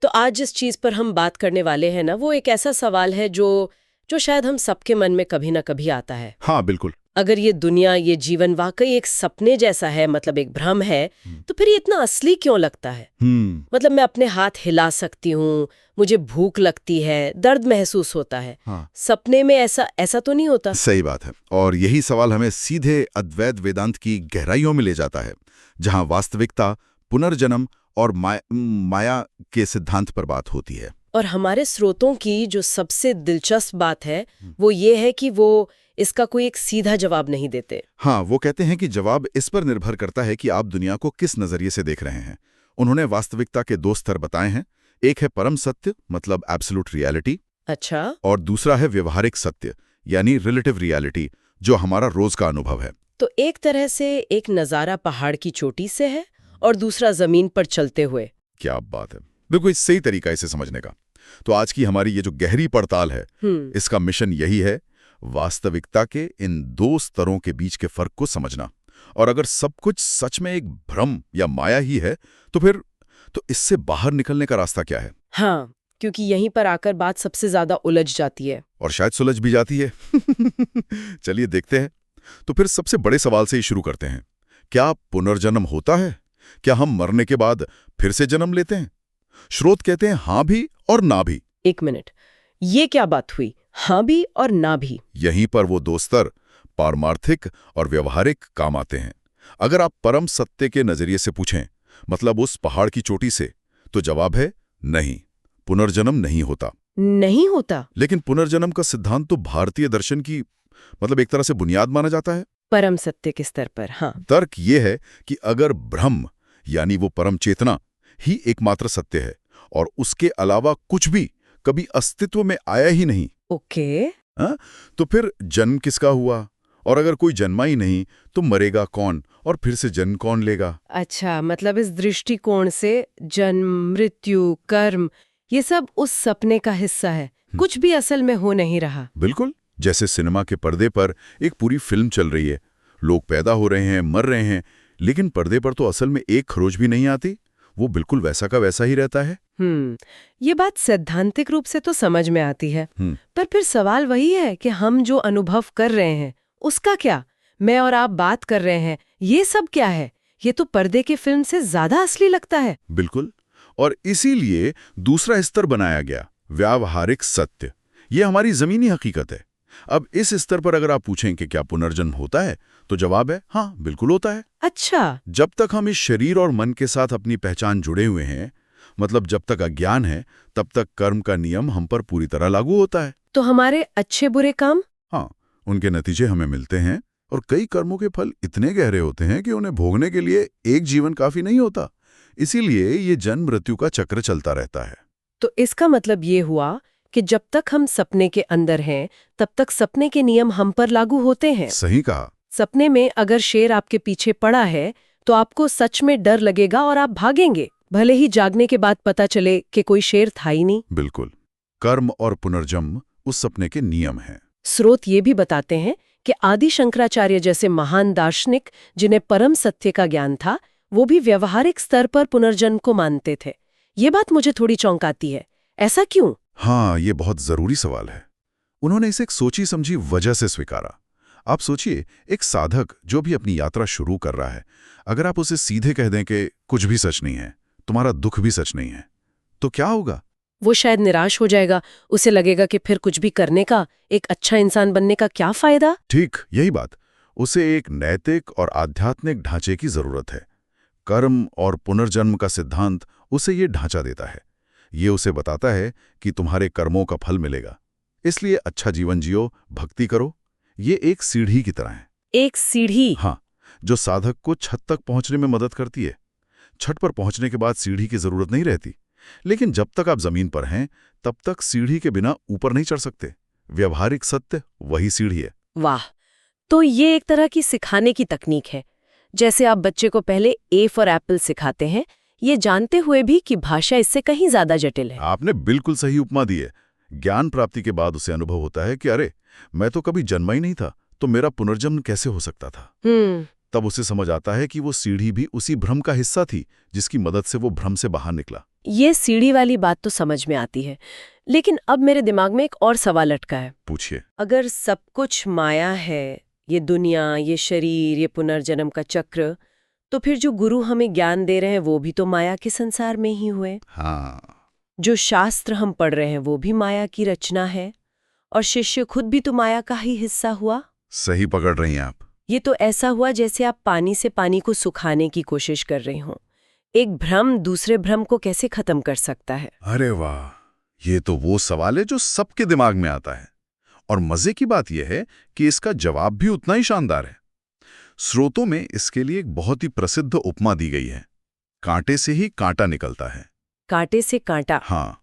तो आज जिस चीज पर हम बात करने वाले हैं ना, वो एक ऐसा सवाल है जो जो शायद हम सबके मन में कभी ना कभी आता है। हाँ बिल्कुल। अगर ये दुनिया, ये जीवन वाकई एक सपने जैसा है, मतलब एक भ्रम है, तो फिर ये इतना असली क्यों लगता है? मतलब मैं अपने हाथ हिला सकती हूँ, मुझे भूख लगती है, दर्द महसूस होता है। हाँ। सपने में ऐसा तो नहीं होता। सही बात है। और यही सवाल हमें सीधे अद्वैत वेदांत की गहराइयों में ले जाता है, जहां वास्तविकता, पुनर्जन्म और माया के सिद्धांत पर बात होती है। और हमारे स्रोतों की जो सबसे दिलचस्प बात है वो ये है कि वो इसका कोई एक सीधा जवाब नहीं देते। हाँ, वो कहते हैं कि जवाब इस पर निर्भर करता है कि आप दुनिया को किस नजरिए से देख रहे हैं। उन्होंने वास्तविकता के 2 स्तर बताए हैं। एक है परम सत्य, मतलब एब्सोल्यूट रियलिटी। अच्छा। और दूसरा है व्यवहारिक सत्य, यानी रिलेटिव रियलिटी, जो हमारा रोज का अनुभव है। तो एक तरह से एक नज़ारा पहाड़ की चोटी से है और दूसरा जमीन पर चलते हुए। क्या बात है, बिल्कुल सही तरीका इसे समझने का। तो आज की हमारी ये जो गहरी पड़ताल है, इसका मिशन यही है, वास्तविकता के इन 2 स्तरों के बीच के फर्क को समझना। और अगर सब कुछ सच में एक भ्रम या माया ही है, तो इससे बाहर निकलने का रास्ता क्या है? हाँ, क्योंकि यहीं पर आकर बात सबसे ज्यादा उलझ जाती है। और शायद सुलझ भी जाती है। चलिए देखते हैं। तो फिर सबसे बड़े सवाल से ही शुरू करते हैं। क्या पुनर्जन्म होता है? क्या हम मरने के बाद फिर से जन्म लेते हैं? स्रोत कहते हैं हाँ भी और ना भी। एक मिनट, ये क्या बात हुई, हाँ भी और ना भी? यहीं पर वो 2 स्तर, पारमार्थिक और व्यवहारिक, काम आते हैं। अगर आप परम सत्य के नजरिए से पूछें, मतलब उस पहाड़ की चोटी से, तो जवाब है नहीं, पुनर्जन्म नहीं होता। नहीं होता? लेकिन पुनर्जन्म का सिद्धांत तो भारतीय दर्शन की एक तरह से बुनियाद माना जाता है। परम सत्य के स्तर पर, हाँ। तर्क ये है कि अगर ब्रह्म, यानी वो परम चेतना ही एकमात्र सत्य है और उसके अलावा कुछ भी कभी अस्तित्व में आया ही नहीं, ओके। तो फिर जन्म किसका हुआ? और अगर कोई जन्मा ही नहीं, तो मरेगा कौन और फिर से जन्म कौन लेगा? अच्छा, मतलब इस दृष्टिकोण से जन्म, मृत्यु, कर्म, ये सब उस सपने का हिस्सा है, कुछ भी असल में हो नहीं रहा। बिल्कुल, जैसे सिनेमा के पर्दे पर एक पूरी फिल्म चल रही है, लोग पैदा हो रहे हैं, मर रहे हैं, लेकिन पर्दे पर तो असल में एक खरोच भी नहीं आती। वो बिल्कुल वैसा का वैसा ही रहता है। ये बात सैद्धांतिक रूप से तो समझ में आती है, पर फिर सवाल वही है कि हम जो अनुभव कर रहे हैं उसका क्या? मैं और आप बात कर रहे हैं, ये सब क्या है? ये तो पर्दे की फिल्म से ज्यादा असली लगता है। बिल्कुल, और इसीलिए दूसरा स्तर बनाया गया, व्यावहारिक सत्य। ये हमारी जमीनी हकीकत है। अब इस स्तर पर अगर आप पूछें कि क्या पुनर्जन्म होता है, तो जवाब है हाँ, बिल्कुल होता है। अच्छा। जब तक हम इस शरीर और मन के साथ अपनी पहचान जुड़े हुए हैं, मतलब जब तक अज्ञान है, तब तक कर्म का नियम हम पर पूरी तरह लागू होता है। तो हमारे अच्छे बुरे काम? हाँ, उनके नतीजे हमें मिलते हैं, और कई कर्मों के फल इतने गहरे होते हैं कि उन्हें भोगने के लिए एक जीवन काफी नहीं होता। इसीलिए ये जन्म मृत्यु का चक्र चलता रहता है। तो इसका मतलब ये हुआ कि जब तक हम सपने के अंदर हैं, तब तक सपने के नियम हम पर लागू होते हैं। सही कहा। सपने में अगर शेर आपके पीछे पड़ा है, तो आपको सच में डर लगेगा और आप भागेंगे, भले ही जागने के बाद पता चले कि कोई शेर था ही नहीं। बिल्कुल, कर्म और पुनर्जन्म उस सपने के नियम हैं। स्रोत ये भी बताते हैं कि आदि शंकराचार्य जैसे महान दार्शनिक, जिन्हें परम सत्य का ज्ञान था, वो भी व्यवहारिक स्तर पर पुनर्जन्म को मानते थे। ये बात मुझे थोड़ी चौंकाती है। ऐसा क्यों? हाँ, ये बहुत जरूरी सवाल है। उन्होंने इसे एक सोची समझी वजह से स्वीकारा। आप सोचिए, एक साधक जो भी अपनी यात्रा शुरू कर रहा है, अगर आप उसे सीधे कह दें कि कुछ भी सच नहीं है, तुम्हारा दुख भी सच नहीं है, तो क्या होगा? वो शायद निराश हो जाएगा। उसे लगेगा कि फिर कुछ भी करने का, एक अच्छा इंसान बनने का क्या फायदा? ठीक यही बात। उसे एक नैतिक और आध्यात्मिक ढांचे की जरूरत है। कर्म और पुनर्जन्म का सिद्धांत उसे ये ढांचा देता है। ये उसे बताता है कि तुम्हारे कर्मों का फल मिलेगा, इसलिए अच्छा जीवन जियो, भक्ति करो। ये एक सीढ़ी की तरह है। एक सीढ़ी? हाँ, जो साधक को छत तक पहुंचने में मदद करती है। छत पर पहुंचने के बाद सीढ़ी की जरूरत नहीं रहती, लेकिन जब तक आप जमीन पर हैं, तब तक सीढ़ी के बिना ऊपर नहीं चढ़ सकते। व्यवहारिक सत्य वही सीढ़ी है। वाह! तो ये एक तरह की सिखाने की तकनीक है। जैसे आप बच्चे को पहले ए फॉर एप्पल सिखाते हैं, ये जानते हुए भी कि भाषा इससे कहीं ज्यादा जटिल है। आपने बिल्कुल सही उपमा दी है। ज्ञान प्राप्ति के बाद उसे अनुभव होता है कि अरे, मैं तो कभी जन्मा ही नहीं था, तो मेरा पुनर्जन्म कैसे हो सकता था? तब उसे समझ आता है कि वो सीढ़ी भी उसी भ्रम का हिस्सा थी, जिसकी मदद से वो भ्रम से बाहर निकला। ये सीढ़ी वाली बात तो समझ में आती है, लेकिन अब मेरे दिमाग में एक और सवाल अटका है। पूछिए। अगर सब कुछ माया है, ये दुनिया, ये शरीर, ये पुनर्जन्म का चक्र, तो फिर जो गुरु हमें ज्ञान दे रहे हैं वो भी तो माया के संसार में ही हुए। हाँ, जो शास्त्र हम पढ़ रहे हैं वो भी माया की रचना है, और शिष्य खुद भी तो माया का ही हिस्सा हुआ। सही पकड़ रही हैं आप। ये तो ऐसा हुआ जैसे आप पानी से पानी को सुखाने की कोशिश कर रही हो। एक भ्रम दूसरे भ्रम को कैसे खत्म कर सकता है? अरे वाह, ये तो वो सवाल है जो सबके दिमाग में आता है। और मजे की बात यह है कि इसका जवाब भी उतना ही शानदार है। स्रोतों में इसके लिए एक बहुत ही प्रसिद्ध उपमा दी गई है। कांटे से ही कांटा निकलता है। कांटे से कांटा? हाँ,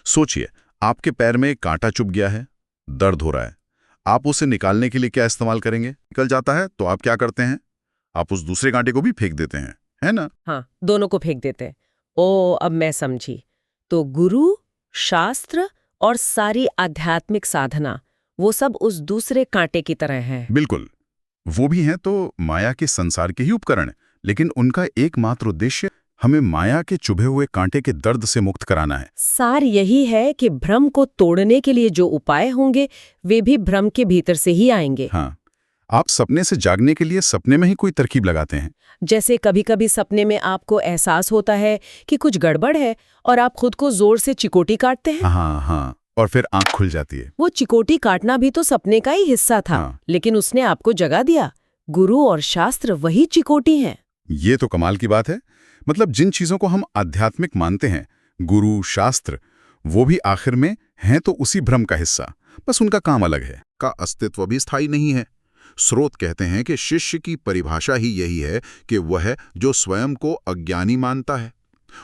सोचिए, आपके पैर में एक कांटा चुभ गया है, दर्द हो रहा है। आप उसे निकालने के लिए क्या इस्तेमाल करेंगे? निकल जाता है तो आप क्या करते हैं? आप उस दूसरे कांटे को भी फेंक देते हैं, है ना? हाँ, दोनों को फेंक देते हैं। ओ, अब मैं समझी। तो गुरु, शास्त्र और सारी आध्यात्मिक साधना, वो सब उस दूसरे कांटे की तरह है। बिल्कुल, वो भी हैं तो माया के संसार के ही उपकरण, लेकिन उनका एकमात्र उद्देश्य हमें माया के चुभे हुए कांटे के दर्द से मुक्त कराना है। सार यही है कि भ्रम को तोड़ने के लिए जो उपाय होंगे वे भी भ्रम के भीतर से ही आएंगे। हाँ, आप सपने से जागने के लिए सपने में ही कोई तरकीब लगाते हैं। जैसे कभी-कभी सपने में आपको एहसास होता है कि कुछ गड़बड़ है और आप खुद को जोर से चिकोटी काटते हैं। हाँ हाँ, और फिर आंख खुल जाती है। वो चिकोटी काटना भी तो सपने का ही हिस्सा था। हाँ। लेकिन उसने आपको जगा दिया। गुरु और शास्त्र वही चिकोटी हैं। ये तो कमाल की बात है। मतलब जिन चीजों को हम आध्यात्मिक मानते हैं, गुरु, शास्त्र, वो भी आखिर में हैं तो उसी भ्रम का हिस्सा, बस उनका काम अलग है। का अस्तित्व भी स्थायी नहीं है। स्रोत कहते हैं कि शिष्य की परिभाषा ही यही है कि वह जो स्वयं को अज्ञानी मानता है,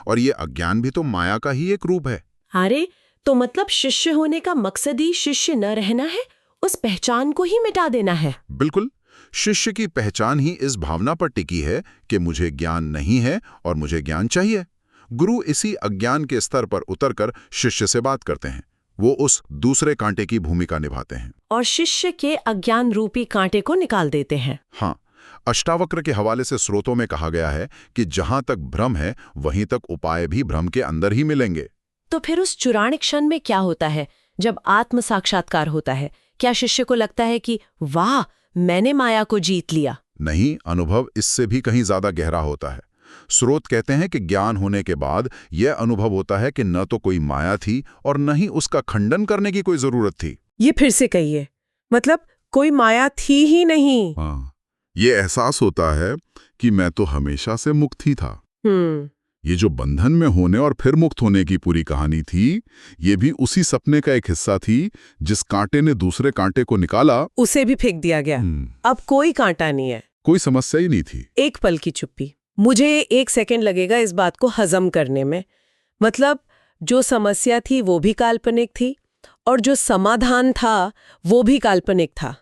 और ये अज्ञान भी तो माया का ही एक रूप है। अरे, तो मतलब शिष्य होने का मकसद ही शिष्य न रहना है, उस पहचान को ही मिटा देना है। बिल्कुल, शिष्य की पहचान ही इस भावना पर टिकी है कि मुझे ज्ञान नहीं है और मुझे ज्ञान चाहिए। गुरु इसी अज्ञान के स्तर पर उतरकर शिष्य से बात करते हैं। वो उस दूसरे कांटे की भूमिका निभाते हैं और शिष्य के अज्ञान रूपी कांटे को निकाल देते हैं। हाँ, अष्टावक्र के हवाले से स्रोतों में कहा गया है कि जहां तक भ्रम है वहीं तक उपाय भी भ्रम के अंदर ही मिलेंगे। तो फिर उस चुराने क्षण में क्या होता है जब आत्म साक्षात्कार होता है? क्या शिष्य को लगता है कि वाह, मैंने माया को जीत लिया? नहीं, अनुभव इससे भी कहीं ज्यादा गहरा होता है। स्रोत कहते हैं कि ज्ञान होने के बाद यह अनुभव होता है कि न तो कोई माया थी और न ही उसका खंडन करने की कोई जरूरत थी। ये फिर से कहिए। मतलब कोई माया थी ही नहीं। हाँ, ये एहसास होता है कि मैं तो हमेशा से मुक्त ही था। ये जो बंधन में होने और फिर मुक्त होने की पूरी कहानी थी, ये भी उसी सपने का एक हिस्सा थी। जिस कांटे ने दूसरे कांटे को निकाला, उसे भी फेंक दिया गया। अब कोई कांटा नहीं है, कोई समस्या ही नहीं थी। एक पल की चुप्पी। मुझे 1 सेकंड लगेगा इस बात को हजम करने में। मतलब जो समस्या थी वो भी काल्पनिक थी और जो समाधान था वो भी काल्पनिक था।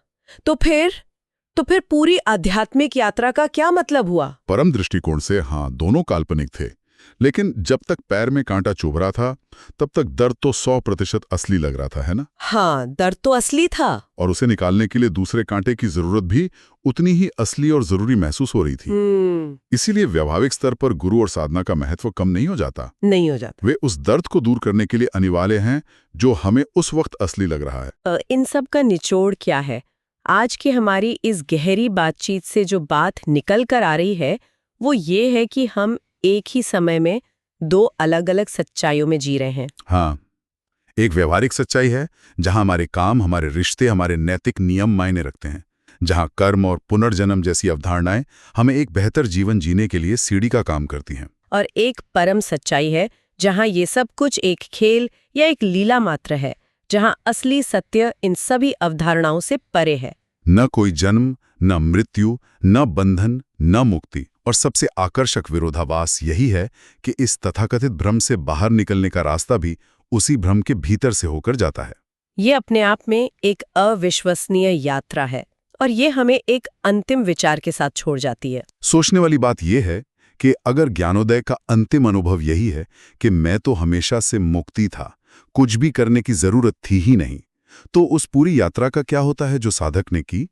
तो फिर पूरी आध्यात्मिक यात्रा का क्या मतलब हुआ? परम दृष्टिकोण से हाँ, दोनों काल्पनिक थे। लेकिन जब तक पैर में कांटा चुभ रहा था तब तक दर्द तो 100% असली लग रहा था, है ना? हाँ, दर्द तो असली था। और उसे निकालने के लिए दूसरे कांटे की जरूरत भी उतनी ही असली और जरूरी महसूस हो रही थी। इसीलिए व्यावहारिक स्तर पर गुरु और साधना का महत्व कम नहीं हो जाता। नहीं। वे उस दर्द को दूर करने के लिए अनिवार्य हैं जो हमें उस वक्त असली लग रहा है। इन सब का निचोड़ क्या है? आज की हमारी इस गहरी बातचीत से जो बात निकल कर आ रही है वो ये है कि हम एक ही समय में 2 अलग-अलग सच्चाइयों में जी रहे हैं। हाँ, एक व्यवहारिक सच्चाई है जहां हमारे काम, हमारे रिश्ते, हमारे नैतिक नियम मायने रखते हैं, जहां कर्म और पुनर्जन्म जैसी अवधारणाएं हमें एक बेहतर जीवन जीने के लिए सीढ़ी का काम करती हैं। और एक परम सच्चाई है जहां ये सब कुछ एक खेल या एक लीला मात्र है, जहां असली सत्य इन सभी अवधारणाओं से परे है। न कोई जन्म, न मृत्यु, न बंधन, न मुक्ति। और सबसे आकर्षक विरोधाभास यही है कि इस तथाकथित भ्रम से बाहर निकलने का रास्ता भी उसी भ्रम के भीतर से होकर जाता है। ये अपने आप में एक अविश्वसनीय यात्रा है और ये हमें एक अंतिम विचार के साथ छोड़ जाती है। सोचने वाली बात यह है कि अगर ज्ञानोदय का अंतिम अनुभव यही है कि मैं तो हमेशा से मुक्ति था, कुछ भी करने की जरूरत थी ही नहीं, तो उस पूरी यात्रा का क्या होता है जो साधक ने की?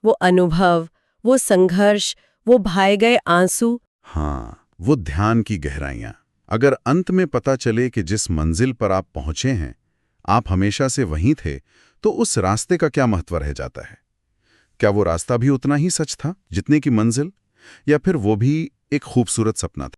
वो अनुभव, वो संघर्ष, वो बहाए गए आंसू। हाँ, वो ध्यान की गहराइयां। अगर अंत में पता चले कि जिस मंजिल पर आप पहुंचे हैं आप हमेशा से वहीं थे, तो उस रास्ते का क्या महत्व रह जाता है? क्या वो रास्ता भी उतना ही सच था जितने की मंजिल, या फिर वो भी एक खूबसूरत सपना था?